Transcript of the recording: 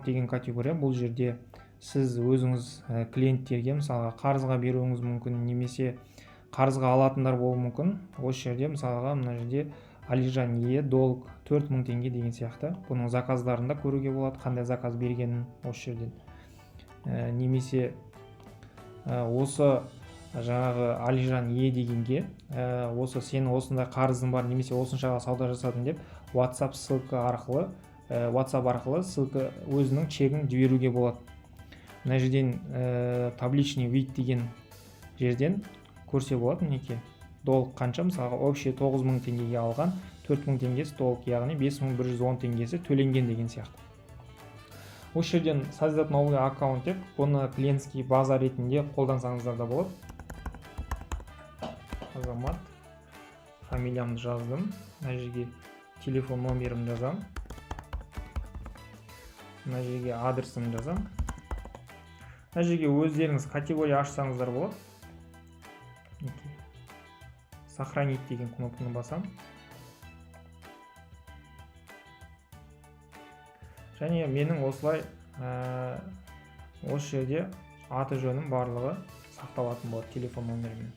деген категория. Бұл жерде сіз өзіңіз клиенттерге мысалға қарызға беруіңіз мүмкін, немесе қарызға алатындар болуы мүмкін. Осы жерде мысалға мына жерде Алижан Е долг 4000 теңге деген сияқты. Бұның заказдарында көруге болады, қандай заказ бергенін осы жерден. Немесе осы жаңағы Алижан Е дегенге осы сенің осындай қарызың бар, немесе осыншаға сауда жасадың деп WhatsApp арқылы ссылка өзінің чегін жіберуге болады. Мына жерден табличный вид деген жерден көрсе болады. Мінекей долг қанша, мысалға общий 9000 теңгеге алған, 4000 теңгесі долг, яғни 5110 теңгесі төленген деген сияқты. Осы жерден создать новый аккаунт деп, бұны клиентский база ретінде қолдансаңыздар да болады. Азамат, фамилиямды жаздым, мына жерге телефон номерімді жазам, мына жерге адресімді жазам. Мына жерге өздеріңіз категория ашсаңыздар болады. Сохранить деген кнопканы басам. Және менің осылай осы жерде аты жөнім барлығы сақталатын болады, телефон номерімен.